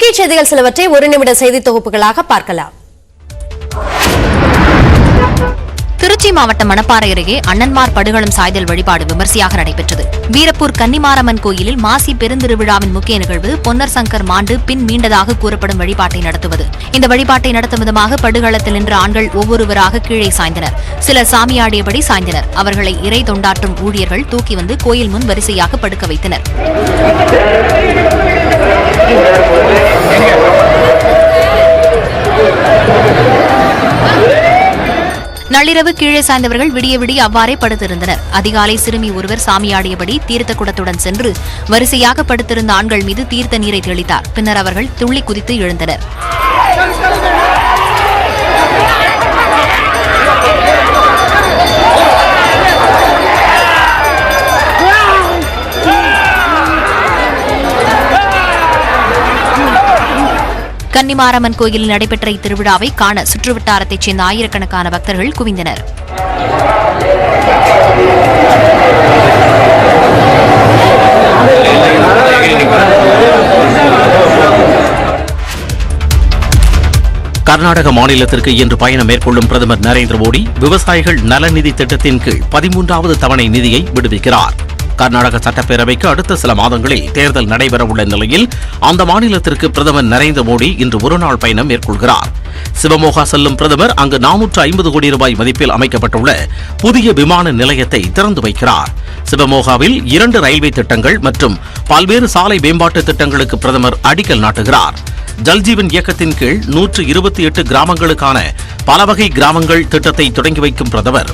முக்கிய செய்திகள் சிலவற்றை ஒரு நிமிட செய்தி தொகுப்புகளாக பார்க்கலாம். திருச்சி மாவட்டம் மணப்பாறை அருகே அண்ணன்மார் படுகளம் சாய்தல் வழிபாடு விமர்சையாக நடைபெற்றது. வீரப்பூர் கன்னிமாரம்மன் கோயிலில் மாசி பெருந்திருவிழாவின் முக்கிய நிகழ்வு பொன்னர் சங்கர் மாண்டு பின் மீண்டதாக கூறப்படும் வழிபாட்டை நடத்துவது. இந்த வழிபாட்டை நடத்தும் விதமாக படுகளத்தில் நின்ற ஆண்கள் ஒவ்வொருவராக கீழே சாய்ந்தனர். சிலர் சாமியாடியபடி சாய்ந்தனர். அவர்களை இறை தொண்டாற்றும் ஊழியர்கள் தூக்கி வந்து கோயில் முன் வரிசையாக படுக்க வைத்தனர். நள்ளிரவு கீழே சாய்ந்தவர்கள் விடிய விடிய அவ்வாறே படுத்திருந்தனர். அதிகாலை சிறுமி ஒருவர் சாமியாடியபடி தீர்த்த குடத்துடன் சென்று வரிசையாக படுத்திருந்த ஆண்கள் மீது தீர்த்த நீரை தெளித்தார். பின்னர் அவர்கள் துள்ளி குதித்து எழுந்தனர். கன்னிமாரம்மன் கோயிலில் நடைபெற்ற இத்திருவிழாவை காண சுற்றுவட்டாரத்தைச் சேர்ந்த ஆயிரக்கணக்கான பக்தர்கள் குவிந்தனர். கர்நாடக மாநிலத்திற்கு இன்று பயணம் மேற்கொள்ளும் பிரதமர் நரேந்திர மோடி விவசாயிகள் நலநிதி திட்டத்தின் கீழ் 13வது தவணை நிதியை விடுவிக்கிறார். கர்நாடக சட்டப்பேரவைக்கு அடுத்த சில மாதங்களில் தேர்தல் நடைபெறவுள்ள நிலையில் அந்த மாநிலத்திற்கு பிரதமர் நரேந்திர மோடி இன்று ஒருநாள் பயணம் மேற்கொள்கிறார். சிவமோகா செல்லும் பிரதமர் அங்கு 450 கோடி ரூபாய் மதிப்பில் அமைக்கப்பட்டுள்ள புதிய விமான நிலையத்தை திறந்து வைக்கிறார். சிவமோகாவில் 2 ரயில்வே திட்டங்கள் மற்றும் பல்வேறு சாலை மேம்பாட்டு திட்டங்களுக்கு பிரதமர் அடிக்கல் நாட்டுகிறார். ஜல்ஜீவன் இயக்கத்தின் கீழ் 128 கிராமங்களுக்கான பலவகை கிராமங்கள் திட்டத்தை தொடங்கி வைக்கும் பிரதமர்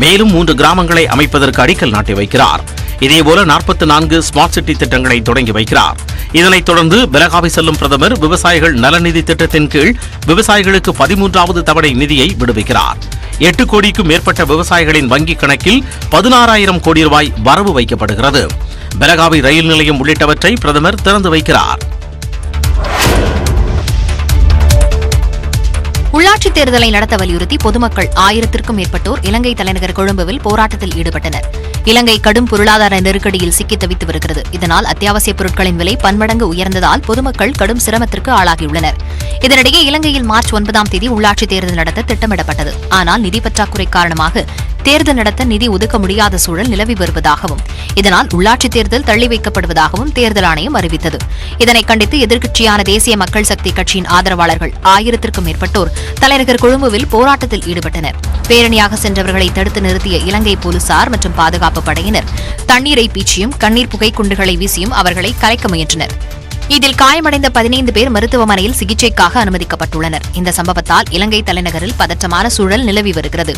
மேலும் 3 கிராமங்களை அமைப்பதற்கு அடிக்கல் நாட்டி வைக்கிறார். இதேபோல 44 ஸ்மார்ட் சிட்டி திட்டங்களை தொடங்கி வைக்கிறார். இதனைத் தொடர்ந்து பெலகாவி செல்லும் பிரதமர் விவசாயிகள் நலநிதி திட்டத்தின் கீழ் விவசாயிகளுக்கு 13வது தவணை நிதியை விடுவிக்கிறார். 8 கோடிக்கும் மேற்பட்ட விவசாயிகளின் வங்கிக் கணக்கில் 16,000 கோடி ரூபாய் வரவு வைக்கப்படுகிறது. பெலகாவி ரயில் நிலையம் உள்ளிட்டவற்றை பிரதமர் திறந்து வைக்கிறார். உள்ளாட்சித் தேர்தலை நடத்த வலியுறுத்தி பொதுமக்கள் 1000க்கும் மேற்பட்டோர் இலங்கை தலைநகர் கொழும்புவில் போராட்டத்தில் ஈடுபட்டனர். இலங்கை கடும் பொருளாதார நெருக்கடியில் சிக்கி தவித்து வருகிறது. இதனால் அத்தியாவசியப் பொருட்களின் விலை பன்மடங்கு உயர்ந்ததால் பொதுமக்கள் கடும் சிரமத்திற்கு ஆளாகியுள்ளனர். இதனிடையே இலங்கையில் மார்ச் 9ஆம் தேதி உள்ளாட்சித் தேர்தல் நடத்த திட்டமிடப்பட்டது. ஆனால் நிதி பற்றாக்குறை காரணமாக தேர்தல் நடத்த நிதி ஒதுக்க முடியாத சூழல் நிலவி வருவதாகவும் இதனால் உள்ளாட்சித் தேர்தல் தள்ளி வைக்கப்படுவதாகவும் தேர்தல் ஆணையம் அறிவித்தது. இதனை கண்டித்து எதிர்க்கட்சியான தேசிய மக்கள் சக்தி கட்சியின் ஆதரவாளர்கள் 1000க்கும் மேற்பட்டோர் தலைநகர் கொழும்புவில் போராட்டத்தில் ஈடுபட்டனர். பேரணியாக சென்றவர்களை தடுத்து நிறுத்திய இலங்கை போலீசார் மற்றும் பாதுகாப்பு படையினர் தண்ணீரை பீச்சியும் கண்ணீர் புகை குண்டுகளை வீசியும் அவர்களை கலைக்க முயன்றனர். இதில் காயமடைந்த 15 பேர் மருத்துவமனையில் சிகிச்சைக்காக அனுமதிக்கப்பட்டுள்ளனர். இந்த சம்பவத்தால் இலங்கை தலைநகரில் பதற்றமான சூழல் நிலவி வருகிறது.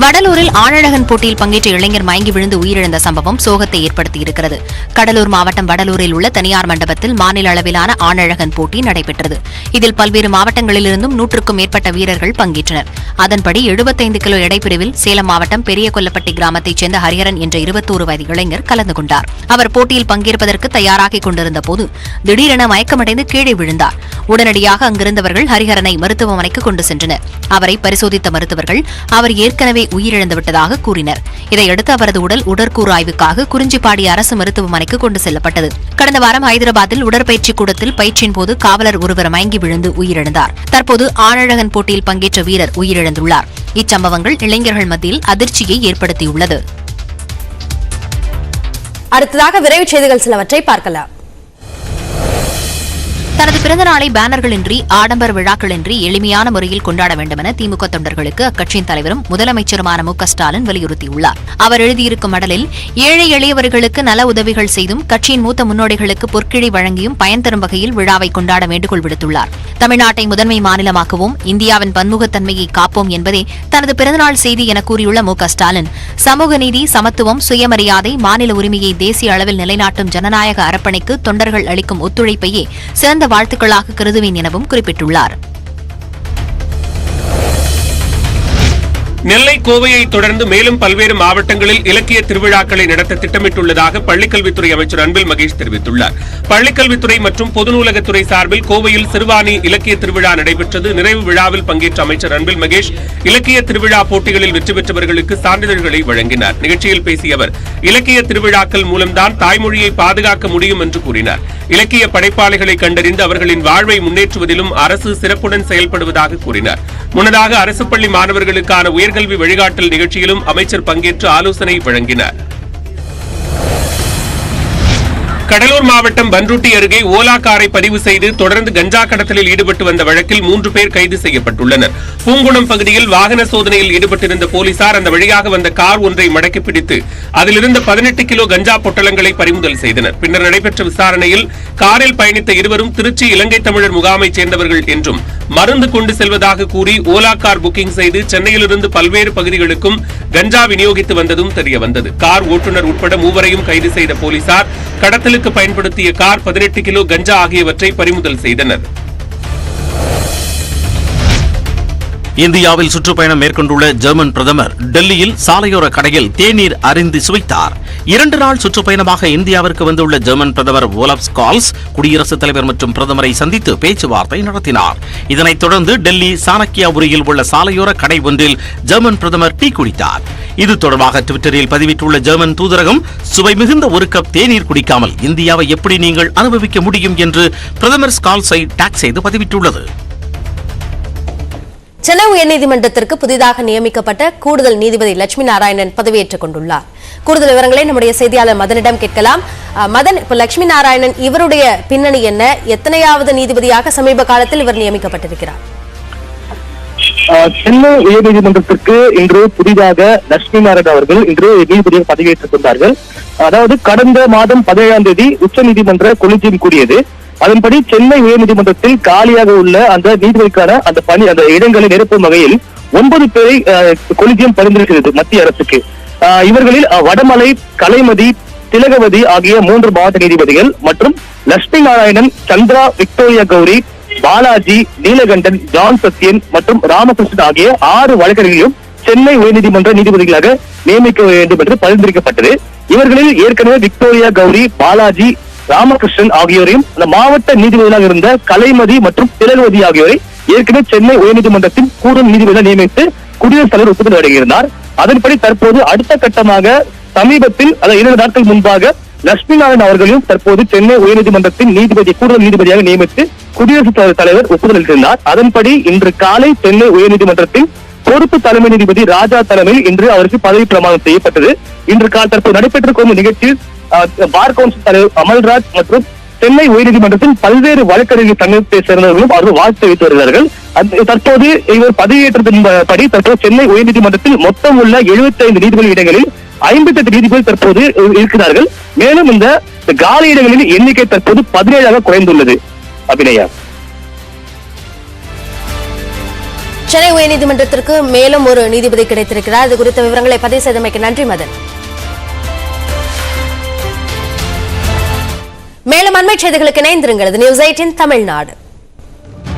வடலூரில் ஆழழகன் போட்டியில் பங்கேற்ற இளைஞர் மயங்கி விழுந்து உயிரிழந்த சம்பவம் சோகத்தை ஏற்படுத்தியிருக்கிறது. கடலூர் மாவட்டம் வடலூரில் உள்ள தனியார் மண்டபத்தில் மாநில அளவிலான ஆழழகன் போட்டி நடைபெற்றது. இதில் பல்வேறு மாவட்டங்களிலிருந்தும் 100க்கும் மேற்பட்ட வீரர்கள் பங்கேற்றனர். அதன்படி 75 கிலோ எடைப்பிரிவில் சேலம் மாவட்டம் பெரிய கொல்லப்பட்டி கிராமத்தைச் சேர்ந்த ஹரிஹரன் என்ற 21 வயது இளைஞர் கலந்து கொண்டார். அவர் போட்டியில் பங்கேற்பதற்கு தயாராகிக் கொண்டிருந்த போது திடீரென மயக்கமடைந்து கீழே விழுந்தார். உடனடியாக அங்கிருந்தவர்கள் ஹரிஹரனை மருத்துவமனைக்கு கொண்டு சென்றனர். அவரை பரிசோதித்த மருத்துவர்கள் அவர் ஏற்கனவே உயிரிழந்துவிட்டதாக கூறினர். இதையடுத்து அவரது உடல் உடற்கூறு ஆய்வுக்காக குறிஞ்சிப்பாடி அரசு மருத்துவமனைக்கு கொண்டு செல்லப்பட்டது. கடந்த வாரம் ஹைதராபாத்தில் உடற்பயிற்சி கூடத்தில் பயிற்சியின் போது காவலர் ஒருவர் மயங்கி விழுந்து உயிரிழந்தார். தற்போது ஆழழகன் போட்டியில் பங்கேற்ற வீரர் உயிரிழந்துள்ளார். இச்சம்பவங்கள் இளைஞர்கள் மத்தியில் அதிர்ச்சியை ஏற்படுத்தியுள்ளது. அடுத்ததாக விரைவு செய்திகள் சிலவற்றை பார்க்கலாம். தனது பிறந்தநாளை பேனர்களின்றி ஆடம்பர விழாக்களின்றி எளிமையான முறையில் கொண்டாட வேண்டுமென திமுக தொண்டர்களுக்கு அக்கட்சியின் தலைவரும் முதலமைச்சருமான மு.க. ஸ்டாலின் வலியுறுத்தியுள்ளார். அவர் எழுதியிருக்கும் மடலில் ஏழை எளியவர்களுக்கு நல உதவிகள் செய்தும் கட்சியின் மூத்த முன்னோடிகளுக்கு பொற்கிழி வழங்கியும் பயன் தரும் வகையில் விழாவை கொண்டாட வேண்டுகோள் விடுத்துள்ளார். தமிழ்நாட்டை முதன்மை மாநிலமாக்குவோம், இந்தியாவின் பன்முகத்தன்மையை காப்போம் என்பதே தனது பிறந்தநாள் செய்தி என கூறியுள்ள மு.க. ஸ்டாலின் சமூக நீதி, சமத்துவம், சுயமரியாதை, மாநில உரிமையை தேசிய அளவில் நிலைநாட்டும் ஜனநாயக அரப்பணைக்கு தொண்டர்கள் அளிக்கும் ஒத்துழைப்பையே சிறந்த வாழ்த்துக்களாக கருதுவேன் எனவும் குறிப்பிட்டுள்ளார். நெல்லை, கோவையை தொடர்ந்து மேலும் பல்வேறு மாவட்டங்களில் இலக்கிய திருவிழாக்களை நடத்த திட்டமிட்டுள்ளதாக பள்ளிக்கல்வித்துறை அமைச்சர் அன்பில் மகேஷ் தெரிவித்துள்ளார். பள்ளிக்கல்வித்துறை மற்றும் பொது நூலகத்துறை சார்பில் கோவையில் சிறுவாணி இலக்கிய திருவிழா நடைபெற்றது. நிறைவு விழாவில் பங்கேற்ற அமைச்சர் அன்பில் மகேஷ் இலக்கிய திருவிழா போட்டிகளில் வெற்றி பெற்றவர்களுக்கு சான்றிதழ்களை வழங்கினார். நிகழ்ச்சியில் பேசிய அவர், இலக்கிய திருவிழாக்கள் மூலம்தான் தாய்மொழியை பாதுகாக்க முடியும் என்று கூறினார். இலக்கிய படைப்பாளிகளை கண்டறிந்து அவர்களின் வாழ்வை முன்னேற்றுவதிலும் அரசு சிறப்புடன் செயல்படுவதாக கூறினார். முன்னதாக அரசு பள்ளி மாணவர்களுக்கான உயர்கல்வி வழிகாட்டல் நிகழ்ச்சியிலும் அமைச்சர் பங்கேற்று ஆலோசனை வழங்கினார். கடலூர் மாவட்டம் பன்ருட்டி அருகே ஓலா காரை பதிவு செய்து தொடர்ந்து கஞ்சா கடத்தலில் ஈடுபட்டு வந்த வழக்கில் 3 பேர் கைது செய்யப்பட்டுள்ளனர். பூங்குளம் பகுதியில் வாகன சோதனையில் ஈடுபட்டிருந்த போலீசார் அந்த வழியாக வந்த கார் ஒன்றை மடக்கி பிடித்து அதிலிருந்த 18 கிலோ கஞ்சா பொட்டலங்களை பறிமுதல் செய்தனர். பின்னர் நடைபெற்ற விசாரணையில் காரில் பயணித்த இருவரும் திருச்சி இலங்கை தமிழர் முகாமைச் சேர்ந்தவர்கள் என்றும் மருந்து கொண்டு செல்வதாக கூறி ஓலா கார் புக்கிங் செய்து சென்னையிலிருந்து பல்வேறு பகுதிகளுக்கும் கஞ்சா விநியோகித்து வந்ததும் தெரியவந்தது. கார் ஓட்டுநர் உட்பட 3வரையும் கைது செய்த போலீசார் கடத்தலுக்கு பயன்படுத்திய கார், 18 கிலோ கஞ்சா ஆகியவற்றை பறிமுதல் செய்தனர். இந்தியாவில் சுற்றுப்பயணம் மேற்கொண்டுள்ள ஜெர்மன் பிரதமர் டெல்லியில் சாலையோர கடையில் தேநீர் அருந்தி சுவைத்தார். 2 நாள் சுற்றுப்பயணமாக இந்தியாவிற்கு வந்துள்ள ஜெர்மன் பிரதமர் ஓலப் ஸ்கால்ஸ் குடியரசுத் தலைவர் மற்றும் பிரதமரை சந்தித்து பேச்சுவார்த்தை நடத்தினார். இதனைத் தொடர்ந்து டெல்லி சாணக்கியாபுரியில் உள்ள சாலையோர கடை ஒன்றில் ஜெர்மன் பிரதமர் டீ குடித்தார். இது தொடர்பாக ட்விட்டரில் பதிவிட்டுள்ள ஜெர்மன் தூதரகம், சுவை மிகுந்த ஒரு கப் தேநீர் குடிக்காமல் இந்தியாவை எப்படி நீங்கள் அனுபவிக்க முடியும் என்று பிரதமர் ஸ்கால்ஸை டாக் செய்து பதிவிட்டுள்ளது. சென்னை உயர்நீதிமன்றத்திற்கு புதிதாக நியமிக்கப்பட்ட கூடுதல் நீதிபதி லட்சுமி நாராயணன் பதவியேற்றுக் கொண்டுள்ளார். கூடுதல் விவரங்களை நம்முடைய செய்தியாளர் மதனிடம் கேட்கலாம். மதன், இப்ப லட்சுமி நாராயணன் இவருடைய பின்னணி என்ன? எத்தனையாவது நீதிபதியாக சமீப காலத்தில் இவர் நியமிக்கப்பட்டிருக்கிறார்? சென்னை உயர்நீதிமன்றத்திற்கு இன்று புதிதாக லட்சுமி நாராயணன் அவர்கள் இன்று நீதிபதியாக பதவியேற்றுக் கொண்டார்கள். அதாவது கடந்த மாதம் 17ஆம் தேதி உச்சநீதிமன்ற கொலிஜியம் கூடியது. அதன்படி சென்னை உயர்நீதிமன்றத்தில் காலியாக உள்ள அந்த நீதிபதிக்கான அந்த இடங்களை நிரப்பும் வகையில் 9 பேரை கொலிஜியம் பரிந்துரைக்கிறது மத்திய அரசுக்கு. இவர்களில் வடமலை, கலைமதி, திலகவதி ஆகிய 3 மாவட்ட நீதிபதிகள் மற்றும் லட்சுமி நாராயணன், சந்திரா, விக்டோரியா கௌரி, பாலாஜி, நீலகண்டன், ஜான் சத்யன் மற்றும் ராமகிருஷ்ணன் ஆகிய 6 வழக்கறிஞர்களையும் சென்னை உயர்நீதிமன்ற நீதிபதிகளாக நியமிக்க வேண்டும் என்று பரிந்துரைக்கப்பட்டது. இவர்களில் ஏற்கனவே விக்டோரியா கௌரி, பாலாஜி, ராமகிருஷ்ணன் ஆகியோரையும் அந்த மாவட்ட நீதிபதிகளாக இருந்த கலைமதி மற்றும் திலகவதி ஆகியோரை ஏற்கனவே சென்னை உயர்நீதிமன்றத்தின் கூடுதல் நீதிபதியாக நியமித்து குடியரசுத் தலைவர் ஒப்புதல் வழங்கியிருந்தார். அதன்படி தற்போது அடுத்த கட்டமாக சமீபத்தில் 2 நாட்கள் முன்பாக லட்சுமி நாராயணன் அவர்களையும் தற்போது சென்னை உயர்நீதிமன்றத்தின் கூடுதல் நீதிபதியாக நியமித்து குடியரசுத் தலைவர் ஒப்புதல் அளித்திருந்தார். அதன்படி இன்று காலை சென்னை உயர்நீதிமன்றத்தில் பொறுப்பு தலைமை நீதிபதி ராஜா தலைமையில் இன்று அவருக்கு பதவி பிரமாணம் செய்யப்பட்டது. இன்று தற்போது நடைபெற்றுக் கொண்ட நிகழ்ச்சியில் பார் கவுன்சில் தலைவர் அமல்ராஜ் மற்றும் சென்னை உயர்நீதிமன்றத்தில் பல்வேறு வழக்கறிஞர் சங்கத்தை சேர்ந்தவர்களும் அவர்கள் வாழ்த்து தெரிவித்து வருகிறார்கள். தற்போது இவர் பதவியேற்றத்தின்படி தற்போது சென்னை உயர்நீதிமன்றத்தில் மொத்தம் உள்ள 75 நீதிபதி இடங்களில் 58 நீதிபதிகள் தற்போது இருக்கிறார்கள். மேலும் இந்த காலி இடங்களின் எண்ணிக்கை தற்போது 17ஆக குறைந்துள்ளது. அபிநயா, சென்னை உயர்நீதிமன்றத்திற்கு மேலும் ஒரு நீதிபதி கிடைத்திருக்கிறார். இது குறித்த விவரங்களை பதிவு செய்தமைக்கு நன்றி மதன். மேலும் அண்மை செய்திகளுக்கு இணைந்திருங்கள். நியூஸ் 18 தமிழ்நாடு.